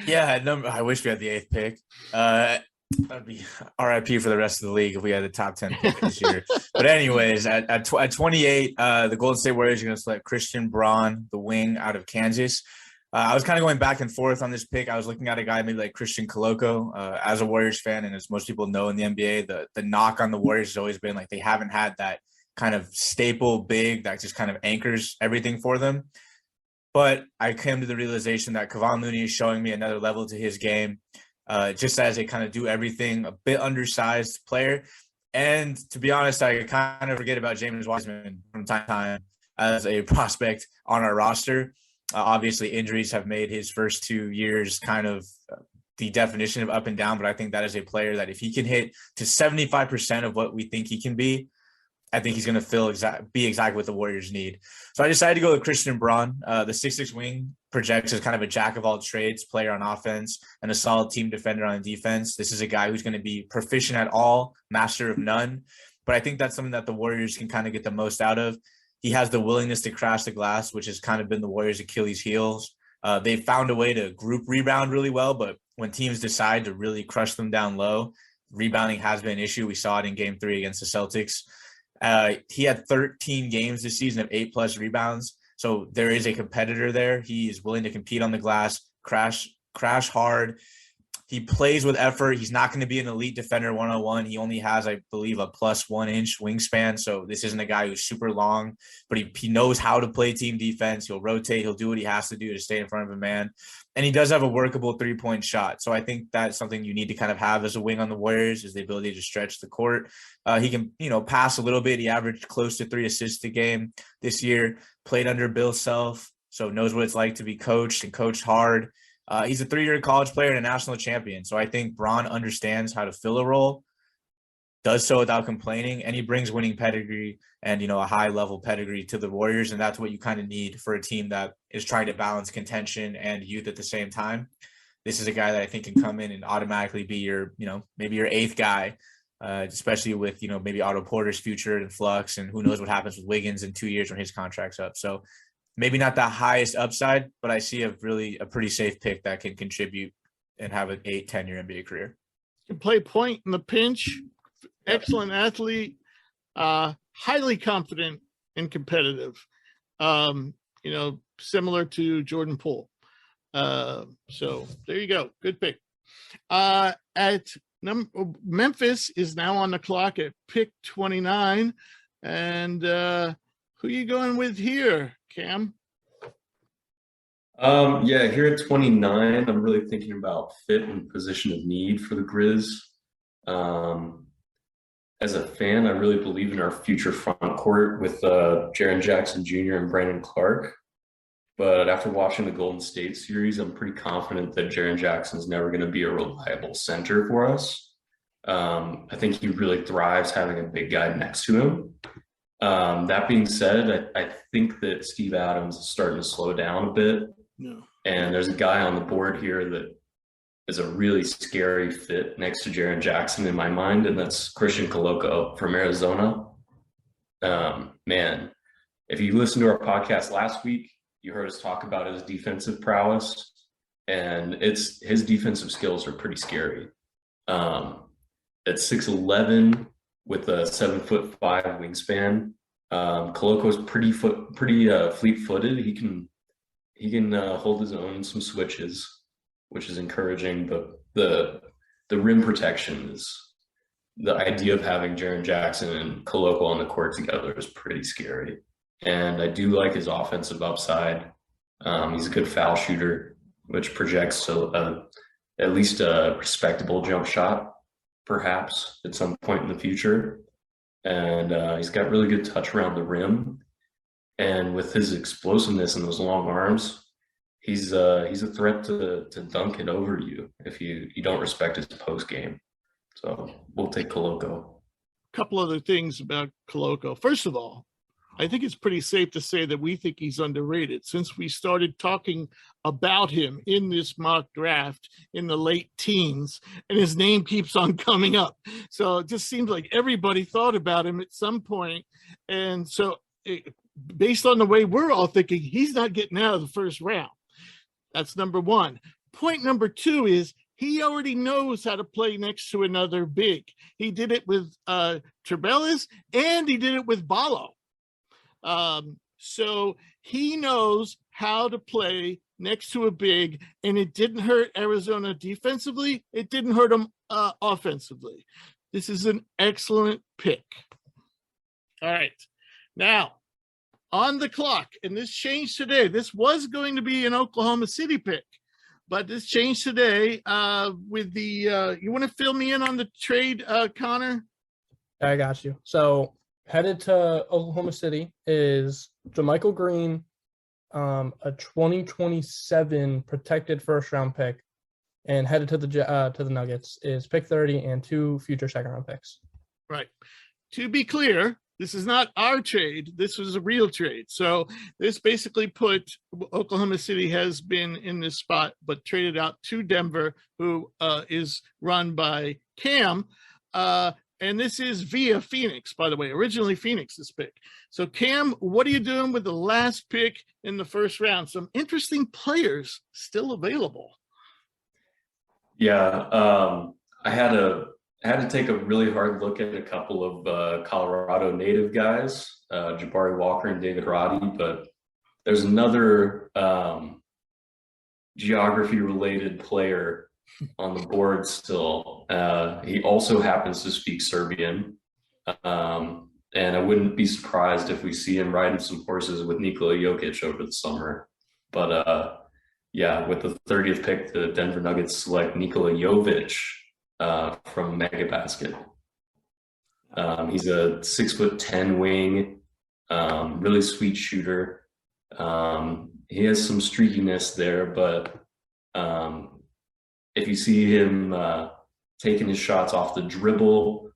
Yeah, I wish we had the 8th pick. That'd be RIP for the rest of the league if we had the top 10 pick this year. But anyways, at 28, the Golden State Warriors are going to select Christian Braun, the wing out of Kansas. I was kind of going back and forth on this pick. I was looking at a guy maybe like Christian Koloko. As a Warriors fan, and as most people know in the NBA, the knock on the Warriors has always been like they haven't had that kind of staple big that just kind of anchors everything for them. But I came to the realization that Kevon Looney is showing me another level to his game, just as a kind of do everything, a bit undersized player. And to be honest, I kind of forget about James Wiseman from time to time as a prospect on our roster. Obviously, injuries have made his first 2 years kind of the definition of up and down, but I think that is a player that if he can hit to 75% of what we think he can be, I think he's going to be exactly what the Warriors need. So I decided to go with Christian Braun. The 6'6" wing projects as kind of a jack of all trades player on offense and a solid team defender on defense. This is a guy who's going to be proficient at all, master of none. But I think that's something that the Warriors can kind of get the most out of. He has the willingness to crash the glass, which has kind of been the Warriors' Achilles heels. They've found a way to group rebound really well, but when teams decide to really crush them down low, rebounding has been an issue. We saw it in Game 3 against the Celtics. He had 13 games this season of 8+ rebounds. So there is a competitor there. He is willing to compete on the glass, crash hard. He plays with effort. He's not going to be an elite defender 101. He only has, I believe, a +1 inch wingspan. So this isn't a guy who's super long, but he knows how to play team defense. He'll rotate. He'll do what he has to do to stay in front of a man. And he does have a workable 3-point shot. So I think that's something you need to kind of have as a wing on the Warriors is the ability to stretch the court. He can, pass a little bit. He averaged close to 3 assists a game this year, played under Bill Self, so knows what it's like to be coached and coached hard. He's a 3-year college player and a national champion. So I think Braun understands how to fill a role, does so without complaining, and he brings winning pedigree and, a high-level pedigree to the Warriors, and that's what you kind of need for a team that is trying to balance contention and youth at the same time. This is a guy that I think can come in and automatically be your, maybe your 8th guy, especially with, maybe Otto Porter's future in flux, and who knows what happens with Wiggins in 2 years when his contract's up. So maybe not the highest upside, but I see a pretty safe pick that can contribute and have an 8-10 year NBA career. Can play point in the pinch. Excellent athlete, highly confident and competitive. Similar to Jordan Poole. So there you go. Good pick. Memphis is now on the clock at pick 29. And who are you going with here, Cam? Here at 29, I'm really thinking about fit and position of need for the Grizz. As a fan, I really believe in our future front court with Jaren Jackson Jr. and Brandon Clark. But after watching the Golden State series, I'm pretty confident that Jaren Jackson is never going to be a reliable center for us. I think he really thrives having a big guy next to him. That being said, I think that Steve Adams is starting to slow down a bit. No. And there's a guy on the board here that is a really scary fit next to Jaren Jackson in my mind, and that's Christian Koloko from Arizona. Man, if you listened to our podcast last week, you heard us talk about his defensive prowess, and his defensive skills are pretty scary. At 6'11" with a 7'5" wingspan, Koloko's pretty fleet-footed. He can hold his own in some switches, which is encouraging, but the rim protection is the idea of having Jaren Jackson and Koloko on the court together is pretty scary. And I do like his offensive upside. He's a good foul shooter, which projects at least a respectable jump shot, perhaps at some point in the future. And he's got really good touch around the rim. And with his explosiveness and those long arms, he's a threat to dunk it over you if you don't respect his post game. So we'll take Koloko. A couple other things about Koloko. First of all, I think it's pretty safe to say that we think he's underrated since we started talking about him in this mock draft in the late teens, and his name keeps on coming up. So it just seems like everybody thought about him at some point. And so based on the way we're all thinking, he's not getting out of the first round. That's number one. Point number two is he already knows how to play next to another big. He did it with Trabellis, and he did it with Ballo. So he knows how to play next to a big, and it didn't hurt Arizona defensively. It didn't hurt them offensively. This is an excellent pick. All right. Now, on the clock, and this changed today. This was going to be an Oklahoma City pick, but this changed today with the you want to fill me in on the trade, Connor? I got you. So headed to Oklahoma City is JaMychal Green, a 2027 protected first-round pick, and headed to the Nuggets is pick 30 and 2 future second-round picks. Right. To be clear, this is not our trade. This was a real trade. So this basically put Oklahoma City has been in this spot, but traded out to Denver, who is run by Cam. And this is via Phoenix, by the way, originally Phoenix's pick. So Cam, what are you doing with the last pick in the first round? Some interesting players still available. Yeah, I had to take a really hard look at a couple of Colorado native guys, Jabari Walker and David Roddy, but there's another geography-related player on the board still. He also happens to speak Serbian, and I wouldn't be surprised if we see him riding some horses with Nikola Jokic over the summer. But yeah, with the 30th pick, the Denver Nuggets select Nikola Jovic from Mega Basket. He's a 6'10" wing, really sweet shooter. He has some streakiness there, but if you see him taking his shots off the dribble,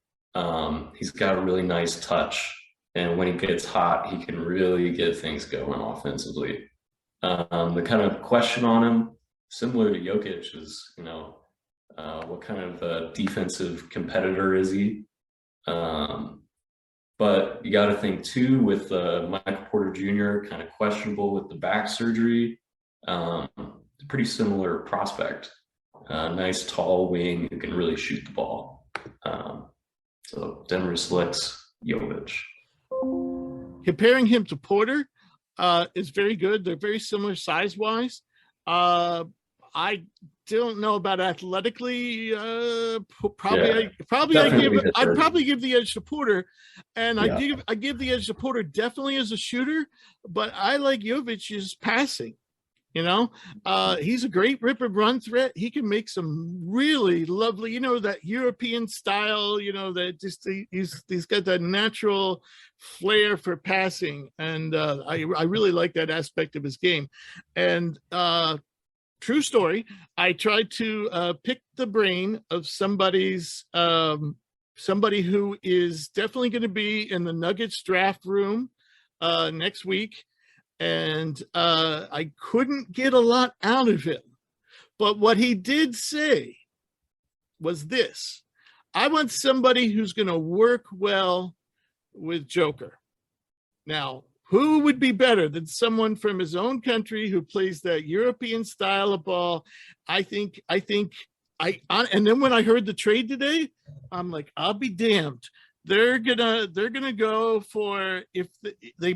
he's got a really nice touch. And when he gets hot, he can really get things going offensively. The kind of question on him, similar to Jokic, is, what kind of defensive competitor is he? But you got to think too, with Michael Porter Jr. kind of questionable with the back surgery, pretty similar prospect. Nice tall wing who can really shoot the ball. So Denver selects Jovic. Comparing him to Porter is very good. They're very similar size-wise. I don't know about athletically. I'd probably give the edge to Porter, and I give the edge to Porter definitely as a shooter. But I like Jovic's passing. He's a great rip and run threat. He can make some really lovely, that European style, that just he's got that natural flair for passing. And I really like that aspect of his game. And true story, I tried to pick the brain of somebody who is definitely going to be in the Nuggets draft room next week. And I couldn't get a lot out of him. But what he did say was this: I want somebody who's going to work well with Joker. Now, who would be better than someone from his own country who plays that European style of ball? And then when I heard the trade today, I'm like, I'll be damned. They're gonna go for, if they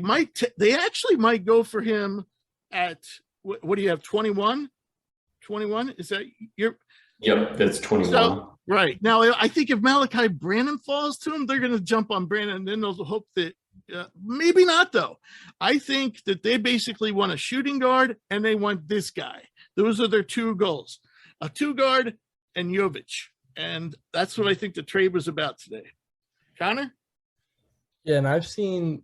actually might go for him at what do you have, 21? Is that your? Yep, that's 21. So, right now, I think if Malachi Branham falls to him, they're gonna jump on Branham, and then they'll hope that maybe not though. I think that they basically want a shooting guard and they want this guy. Those are their two goals: a 2-guard and Jovic, and that's what I think the trade was about today. Connor? Yeah, and I've seen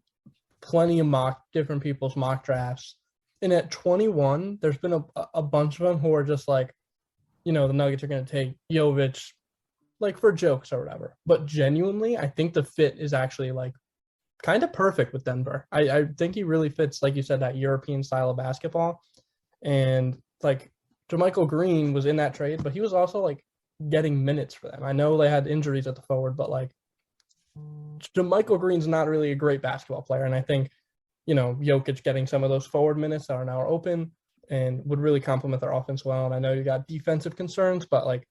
plenty of different people's mock drafts. And at 21, there's been a bunch of them who are just like, the Nuggets are going to take Jovic, like for jokes or whatever. But genuinely, I think the fit is actually like kind of perfect with Denver. I think he really fits, like you said, that European style of basketball. And like JaMychal Green was in that trade, but he was also like getting minutes for them. I know they had injuries at the forward, but like JaMychal Green's not really a great basketball player. And I think, Jokic getting some of those forward minutes that are now open and would really complement their offense well. And I know you got defensive concerns, but like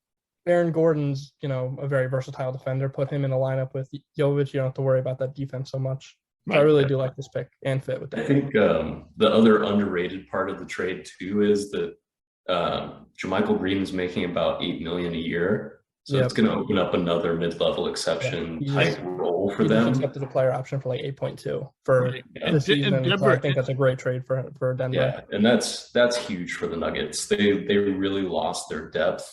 Aaron Gordon's, a very versatile defender. Put him in a lineup with Jovic. You don't have to worry about that defense so much. So I really do like this pick and fit with that. I think the other underrated part of the trade too is that JaMychal Green is making about $8 million a year, so it's going to open up another mid-level exception type role for them. He accepted a player option for like 8.2 for the season. So I think that's a great trade for Denver. Yeah, and that's huge for the Nuggets. They really lost their depth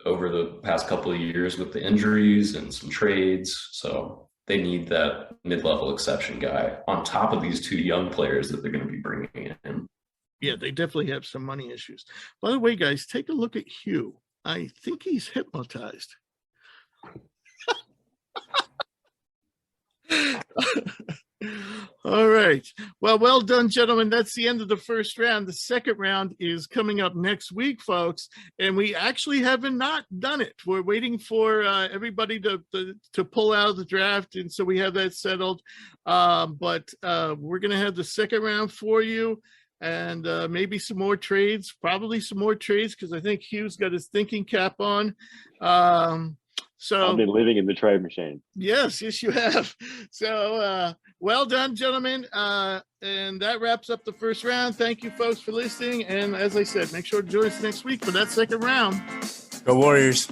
over the past couple of years with the injuries and some trades, so they need that mid-level exception guy on top of these two young players that they're going to be bringing in. Yeah, they definitely have some money issues. By the way, guys, take a look at Hugh. I think he's hypnotized. All right. Well done, gentlemen. That's the end of the first round. The second round is coming up next week, folks. And we actually haven't not done it. We're waiting for everybody to pull out of the draft. And so we have that settled. But we're going to have the second round for you. And maybe some more trades, probably some more trades, because I think Hugh's got his thinking cap on. So I've been living in the trade machine. Yes, you have. So well done, gentlemen. And that wraps up the first round. Thank you, folks, for listening. And as I said, make sure to join us next week for that second round. Go Warriors.